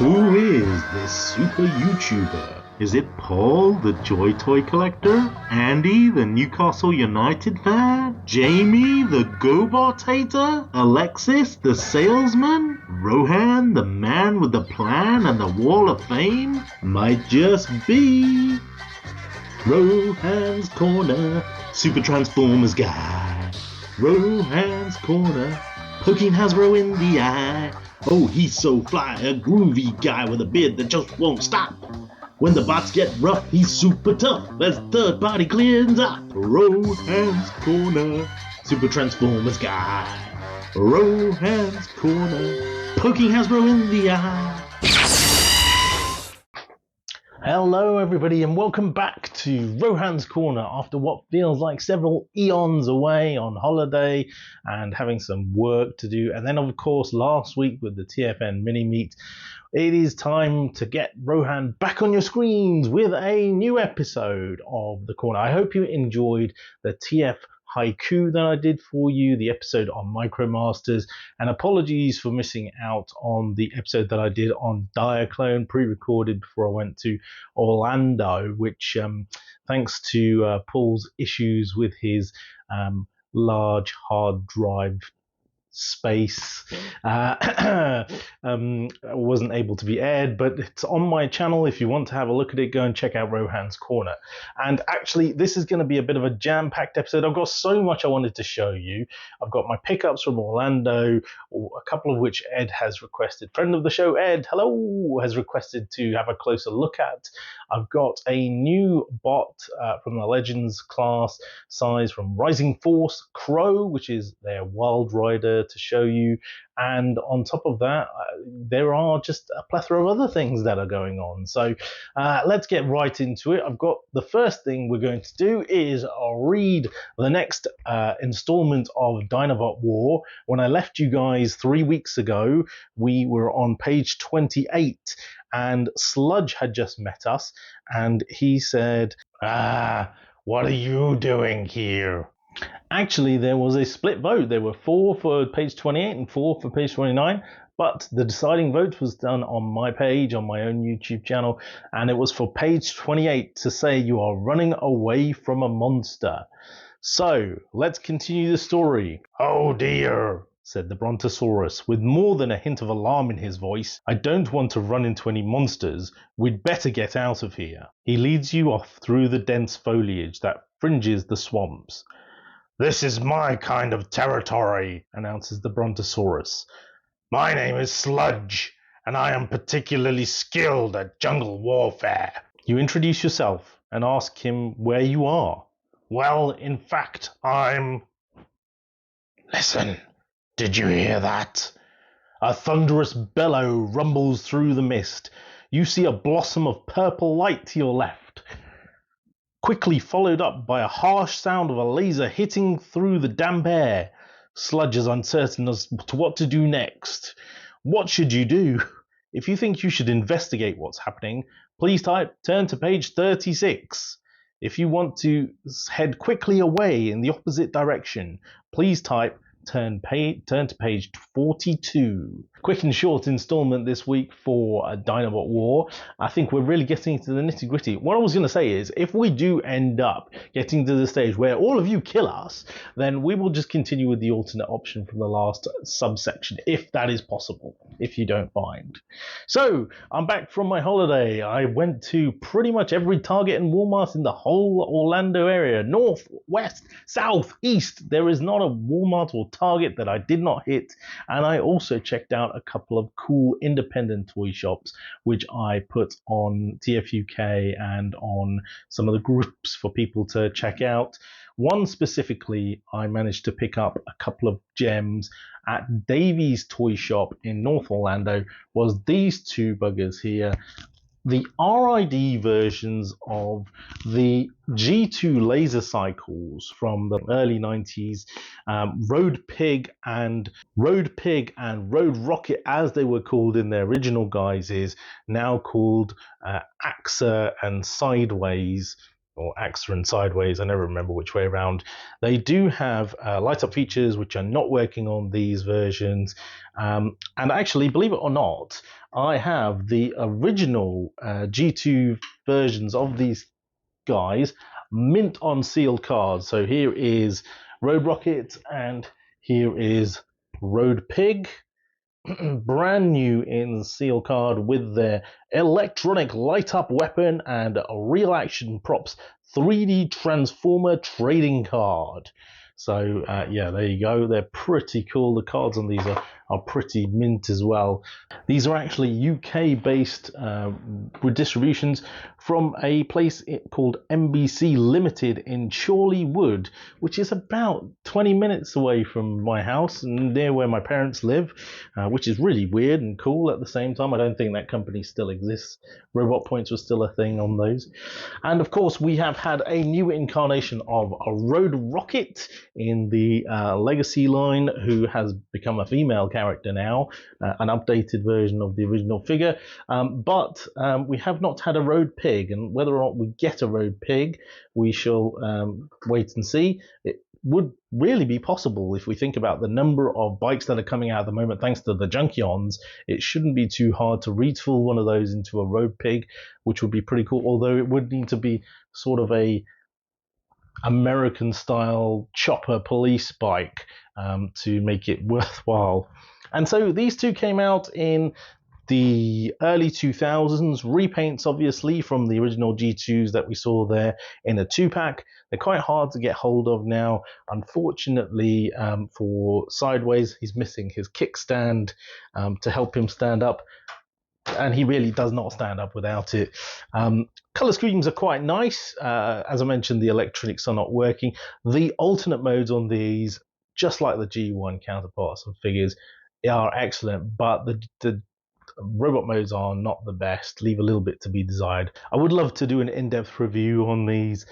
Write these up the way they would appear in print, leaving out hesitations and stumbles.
Who is this super YouTuber? Is it Paul, the Joy Toy Collector? Andy, the Newcastle United fan? Jamie, the GoBot hater? Alexis, the salesman? Rohan, the man with the plan and the Wall of Fame? Might just be Rohan's Corner, Super Transformers guy. Rohan's Corner, poking Hasbro in the eye. Oh, he's so fly, a groovy guy with a beard that just won't stop. When the bots get rough, he's super tough as third party cleans up. Rohan's Corner, Super Transformers guy. Rohan's Corner, poking Hasbro in the eye. Hello everybody and welcome back to Rohan's Corner after what feels like several eons away on holiday and having some work to do. And then of course last week with the TFN mini meet, it is time to get Rohan back on your screens with a new episode of the corner. I hope you enjoyed the TF haiku that I did for you, the episode on MicroMasters, and apologies for missing out on the episode that I did on Diaclone, pre-recorded before I went to Orlando, which thanks to Paul's issues with his large hard drive space wasn't able to be aired, but it's on my channel. If you want to have a look at it, go and check out Rohan's Corner. And actually this is going to be a bit of a jam-packed episode. I've got so much I wanted to show you. I've got my pickups from Orlando, a couple of which Ed has requested, friend of the show Ed, hello, has requested to have a closer look at. I've got a new bot from the Legends class size from Rising Force Crow, which is their Wildrider, to show you. And on top of that, there are just a plethora of other things that are going on. So let's get right into it. I've got the first thing we're going to do is read the next installment of Dinobot War. When I left you guys 3 weeks ago, we were on page 28 and Sludge had just met us and he said, what are you doing here? Actually, there was a split vote. There were 4 for page 28 and 4 for page 29, but the deciding vote was done on my page, on my own YouTube channel, and it was for page 28 to say you are running away from a monster. So, let's continue the story. Oh dear, said the Brontosaurus, with more than a hint of alarm in his voice. I don't want to run into any monsters. We'd better get out of here. He leads you off through the dense foliage that fringes the swamps. This is my kind of territory, announces the Brontosaurus. My name is Sludge, and I am particularly skilled at jungle warfare. You introduce yourself and ask him where you are. Well, in fact, I'm... Listen, did you hear that? A thunderous bellow rumbles through the mist. You see a blossom of purple light to your left, quickly followed up by a harsh sound of a laser hitting through the damp air. Sludge is uncertain as to what to do next. What should you do? If you think you should investigate what's happening, please turn to page 36. If you want to head quickly away in the opposite direction, please turn to page 42. Quick and short installment this week for Dinobot War. I think we're really getting into the nitty gritty. What I was going to say is, if we do end up getting to the stage where all of you kill us, then we will just continue with the alternate option from the last subsection, if that is possible, if you don't mind. So, I'm back from my holiday. I went to pretty much every Target and Walmart in the whole Orlando area. North, west, south, east. There is not a Walmart or Target that I did not hit. And I also checked out a couple of cool independent toy shops, which I put on TFUK and on some of the groups for people to check out. One specifically, I managed to pick up a couple of gems at Davies Toy Shop in North Orlando, was these two buggers here. The RID versions of the G2 laser cycles from the early 90s, Road Pig and Road Rocket, as they were called in their original guises, now called AXA and Sideways, or AXA and sideways, I never remember which way around. They do have light up features which are not working on these versions. And actually, believe it or not, I have the original G2 versions of these guys mint on sealed cards. So here is Road Rocket and here is Road Pig. Brand new in seal card with their electronic light up weapon and real action props 3D transformer trading card. So yeah, there you go. They're pretty cool. The cards on these are pretty mint as well. These are actually UK based distributions from a place called MBC Limited in Chorley Wood, which is about 20 minutes away from my house and near where my parents live, which is really weird and cool at the same time. I don't think that company still exists. Robot Points was still a thing on those. And of course, we have had a new incarnation of a Road Rocket in the Legacy line, who has become a female character now, an updated version of the original figure. But we have not had a Road Pig, and whether or not we get a Road Pig, we shall wait and see. It would really be possible if we think about the number of bikes that are coming out at the moment thanks to the Junkions. It shouldn't be too hard to retool one of those into a Road Pig, which would be pretty cool, although it would need to be sort of a American style chopper police bike to make it worthwhile. And so these two came out in the early 2000s, repaints obviously from the original G2s that we saw there in a 2-pack. They're quite hard to get hold of now. Unfortunately for Sideways, he's missing his kickstand to help him stand up, and he really does not stand up without it. Color schemes are quite nice. As I mentioned, the electronics are not working. The alternate modes on these, just like the G1 counterparts of figures, are excellent, but the robot modes are not the best, leave a little bit to be desired. I would love to do an in-depth review on these.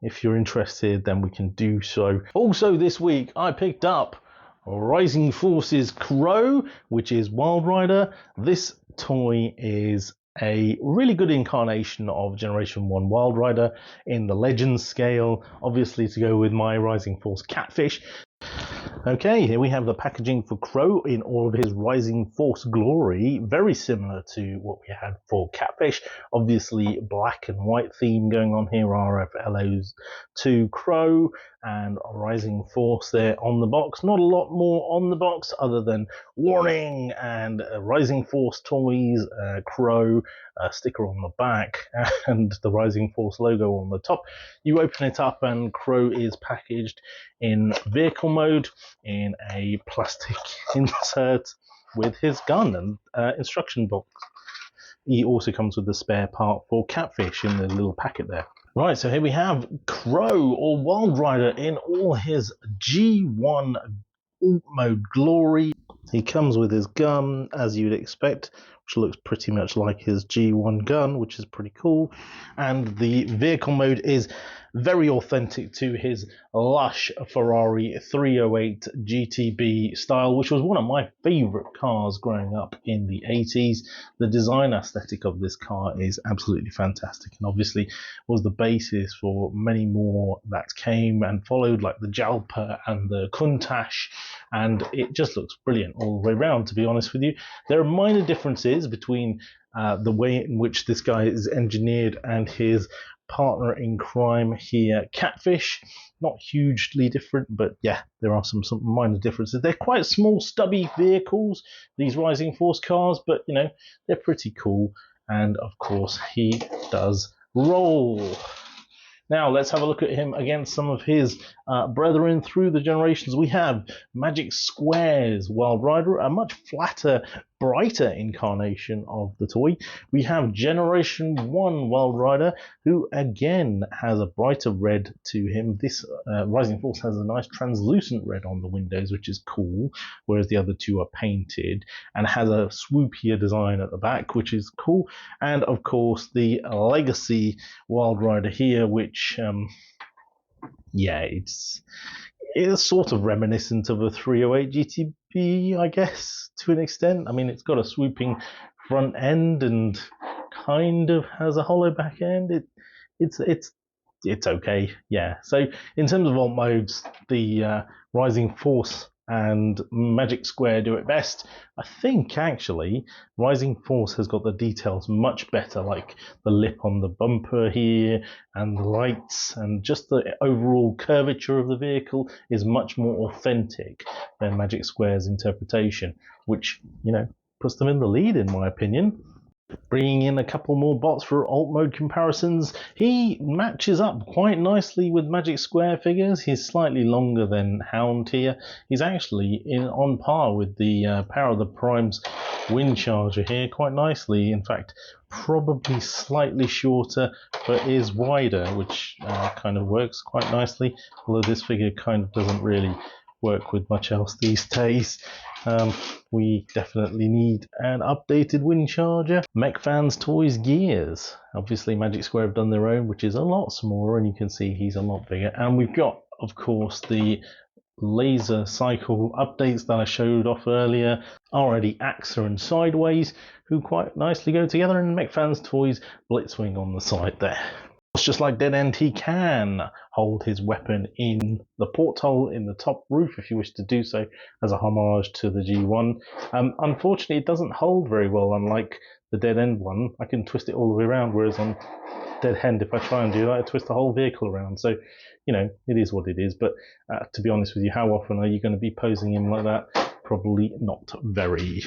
If you're interested, then we can do so. Also this week, I picked up Rising Force's Crow, which is Wildrider. This toy is a really good incarnation of Generation 1 Wildrider in the Legends scale, obviously to go with my Rising Force Catfish. Okay, here we have the packaging for Crow in all of his Rising Force glory, very similar to what we had for Catfish. Obviously, black and white theme going on here, RF-L02 Crow and Rising Force there on the box. Not a lot more on the box other than warning and Rising Force toys, Crow, a sticker on the back, and the Rising Force logo on the top. You open it up and Crow is packaged in vehicle mode in a plastic insert with his gun and instruction box. He also comes with the spare part for Catfish in the little packet there. Right, so here we have Crow, or Wildrider, in all his G1 alt mode glory. He comes with his gun, as you'd expect, which looks pretty much like his G1 gun, which is pretty cool. And the vehicle mode is very authentic to his lush Ferrari 308 GTB style, which was one of my favorite cars growing up in the 80s. The design aesthetic of this car is absolutely fantastic, and obviously was the basis for many more that came and followed, like the Jalpa and the Countach, and it just looks brilliant all the way around, to be honest with you. There are minor differences between the way in which this guy is engineered and his partner in crime here, Catfish. Not hugely different, but yeah, there are some minor differences. They're quite small, stubby vehicles, these Rising Force cars, but you know, they're pretty cool. And of course, he does roll. Now, let's have a look at him against some of his brethren through the generations. We have Magic Square's Wildrider, a much flatter, brighter incarnation of the toy. We have Generation 1 Wildrider, who again has a brighter red to him. This Rising Force has a nice translucent red on the windows, which is cool, whereas the other two are painted, and has a swoopier design at the back, which is cool. And of course, the Legacy Wildrider here, which yeah, it's sort of reminiscent of a 308 GTB, I guess, to an extent. I mean, it's got a swooping front end and kind of has a hollow back end. It's it's okay, yeah. So in terms of alt modes, the Rising Force and Magic Square do it best. I think actually Rising Force has got the details much better, like the lip on the bumper here and the lights, and just the overall curvature of the vehicle is much more authentic than Magic Square's interpretation, which, you know, puts them in the lead in my opinion. Bringing in a couple more bots for alt mode comparisons, he matches up quite nicely with Magic Square figures. He's slightly longer than Hound here. He's actually on par with the Power of the Prime's Wind Charger here quite nicely. In fact, probably slightly shorter, but is wider, which kind of works quite nicely. Although this figure kind of doesn't really work with much else these days. We definitely need an updated wind charger. Mech Fans Toys Gears. Obviously Magic Square have done their own, which is a lot smaller, and you can see he's a lot bigger. And we've got, of course, the laser cycle updates that I showed off earlier. Already Axa and Sideways, who quite nicely go together, and Mech Fans Toys Blitzwing on the side there. It's just like Dead End, he can hold his weapon in the porthole in the top roof if you wish to do so, as a homage to the G1. Unfortunately, it doesn't hold very well, unlike the Dead End one. I can twist it all the way around, whereas on Dead End, if I try and do that, I twist the whole vehicle around. So, you know, it is what it is. But to be honest with you, how often are you going to be posing him like that? Probably not very.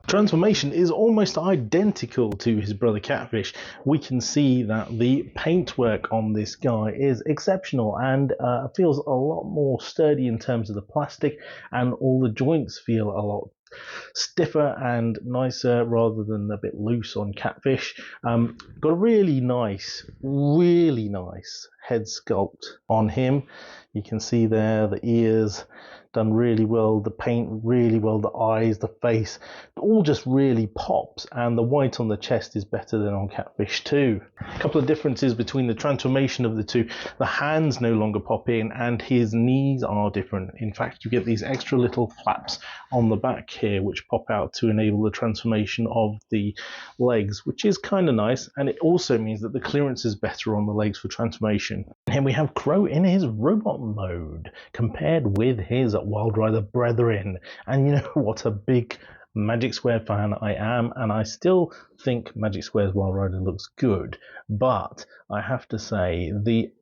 Transformation is almost identical to his brother Catfish. We can see that the paintwork on this guy is exceptional and feels a lot more sturdy in terms of the plastic, and all the joints feel a lot stiffer and nicer rather than a bit loose on Catfish. Got a really nice head sculpt on him. You can see there the ears done really well, the paint really well, the eyes, the face, all just really pops, and the white on the chest is better than on Catfish too. A couple of differences between the transformation of the two. The hands no longer pop in, and his knees are different. In fact, you get these extra little flaps on the back here which pop out to enable the transformation of the legs, which is kind of nice, and it also means that the clearance is better on the legs for transformation. And here we have Crow in his robot mode compared with his Wildrider brethren, and you know what a big Magic Square fan I am, and I still think Magic Square's Wildrider looks good, but I have to say the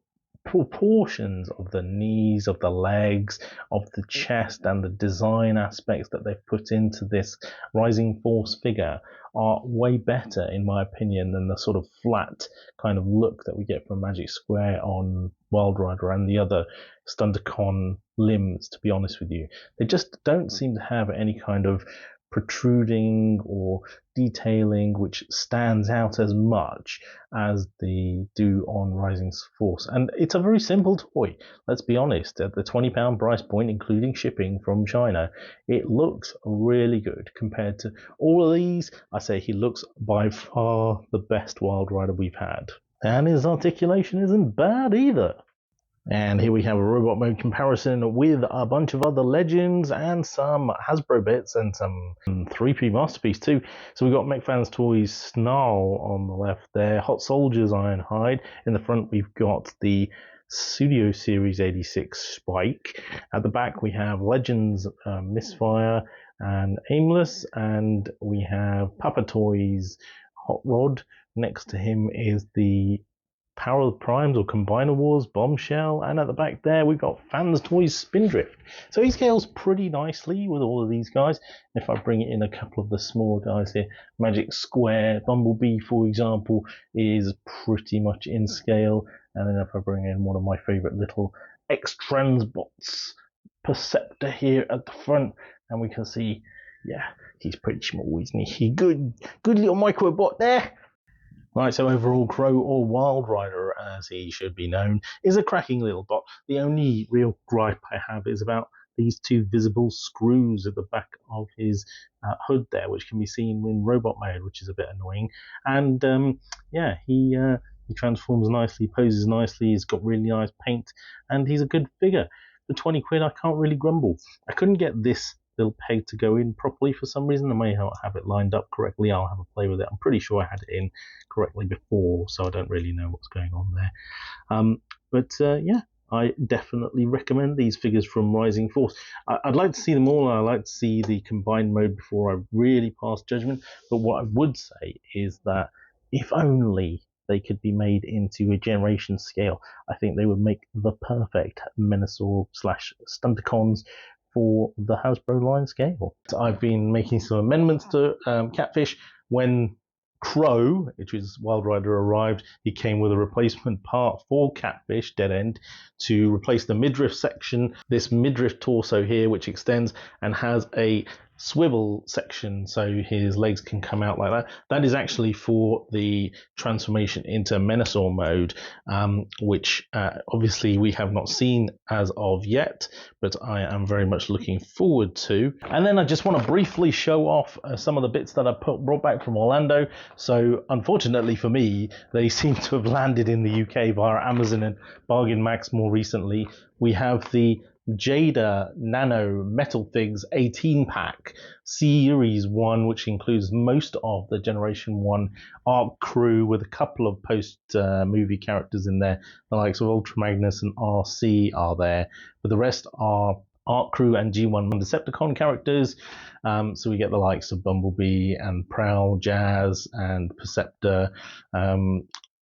proportions of the knees, of the legs, of the chest, and the design aspects that they've put into this Rising Force figure are way better, in my opinion, than the sort of flat kind of look that we get from Magic Square on Wildrider and the other Stunticon limbs, to be honest with you. They just don't seem to have any kind of protruding or detailing which stands out as much as they do on Rising Force. And it's a very simple toy, let's be honest. At the £20 price point, including shipping from China, it looks really good compared to all of these. I say he looks by far the best Wildrider we've had. And his articulation isn't bad either. And here we have a robot mode comparison with a bunch of other Legends and some Hasbro bits and some 3P Masterpiece too. So we've got Mech Fans Toys Snarl on the left there, Hot Soldiers Ironhide. In the front we've got the Studio Series 86 Spike. At the back we have Legends Misfire and Aimless, and we have Papa Toys Hot Rod. Next to him is the Power of the Primes or Combiner Wars Bombshell, and at the back there we've got Fans Toys Spindrift. So he scales pretty nicely with all of these guys. If I bring in a couple of the smaller guys here, Magic Square Bumblebee, for example, is pretty much in scale. And then if I bring in one of my favourite little X-Transbots, Perceptor here at the front, and we can see, yeah, he's pretty small, isn't he? Good little microbot there. Right, so overall, Crow, or Wildrider as he should be known, is a cracking little bot. The only real gripe I have is about these two visible screws at the back of his hood there, which can be seen in robot mode, which is a bit annoying. And yeah, he transforms nicely, poses nicely, he's got really nice paint, and he's a good figure. For 20 quid, I can't really grumble. I couldn't get this little peg to go in properly for some reason. I may not have it lined up correctly. I'll have a play with it. I'm pretty sure I had it in correctly before, so I don't really know what's going on there. Yeah, I definitely recommend these figures from Rising Force. I'd like to see them all. I'd like to see the combined mode before I really pass judgment. But what I would say is that if only they could be made into a generation scale, I think they would make the perfect Menasor/Stunticons for the Hasbro line scale. I've been making some amendments to Catfish. When Crow, which is Wildrider, arrived, he came with a replacement part for Catfish, Dead End, to replace the midriff section. This midriff torso here, which extends and has a swivel section so his legs can come out like that. That is actually for the transformation into Menasor mode, which obviously we have not seen as of yet, but I am very much looking forward to. And then I just want to briefly show off some of the bits that I brought back from Orlando. So unfortunately for me, they seem to have landed in the UK via Amazon and Bargain Max more recently. We have the Jada Nano Metal Figs 18-pack Series 1, which includes most of the Generation 1 ARC crew with a couple of post-movie characters in there. The likes of Ultra Magnus and RC are there, but the rest are ARC crew and G1 Decepticon characters. So we get the likes of Bumblebee and Prowl, Jazz and Perceptor,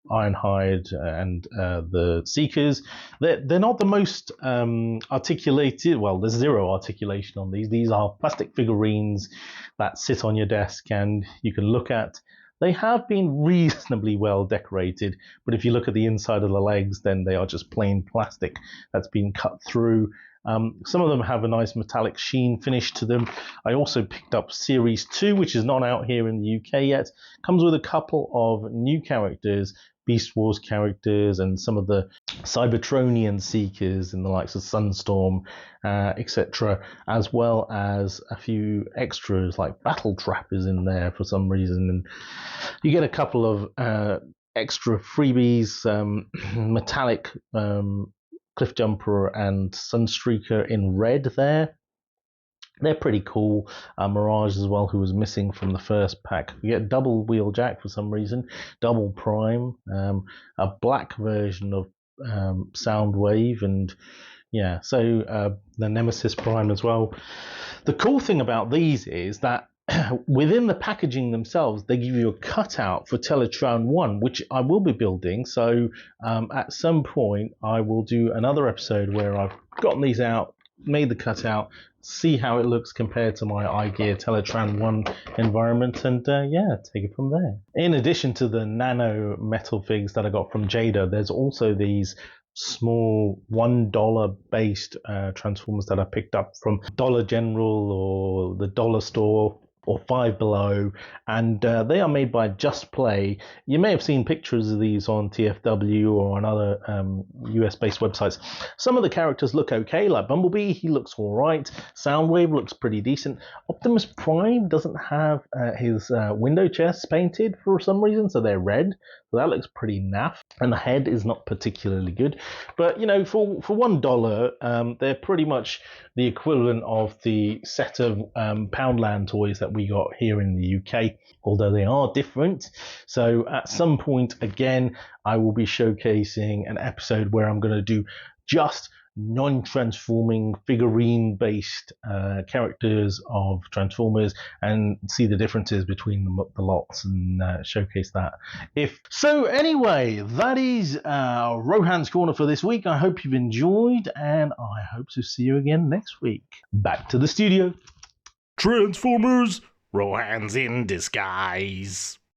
Ironhide and the Seekers. They're not the most articulated. Well, there's zero articulation on these. These are plastic figurines that sit on your desk and you can look at. They have been reasonably well decorated, but if you look at the inside of the legs, then they are just plain plastic that's been cut through. Some of them have a nice metallic sheen finish to them. I also picked up Series 2, which is not out here in the UK yet. Comes with a couple of new characters, Beast Wars characters, and some of the Cybertronian Seekers and the likes of Sunstorm, etc., as well as a few extras like Battle Trap is in there for some reason. And you get a couple of extra freebies, metallic Cliff Jumper and Sunstreaker in red there. They're pretty cool. Mirage as well, who was missing from the first pack. We get double Wheeljack for some reason, double Prime, a black version of Soundwave, and yeah, so the Nemesis Prime as well. The cool thing about these is that within the packaging themselves, they give you a cutout for Teletran 1, which I will be building. So at some point, I will do another episode where I've gotten these out, made the cutout, see how it looks compared to my iGear Teletran 1 environment, and yeah, take it from there. In addition to the nano metal figs that I got from Jada, there's also these small $1 based Transformers that I picked up from Dollar General or the Dollar Store or Five Below, and they are made by Just Play. You may have seen pictures of these on TFW or on other US-based websites. Some of the characters look okay, like Bumblebee, he looks all right. Soundwave looks pretty decent. Optimus Prime doesn't have his window chests painted for some reason, so they're red. So that looks pretty naff. And the head is not particularly good. But, you know, for $1, they're pretty much the equivalent of the set of Poundland toys that we got here in the UK, although they are different. So at some point, again, I will be showcasing an episode where I'm going to do just non-transforming figurine-based characters of Transformers and see the differences between the lots and showcase that. So anyway, that is Rohan's Corner for this week. I hope you've enjoyed, and I hope to see you again next week. Back to the studio. Transformers, Rohan's in disguise.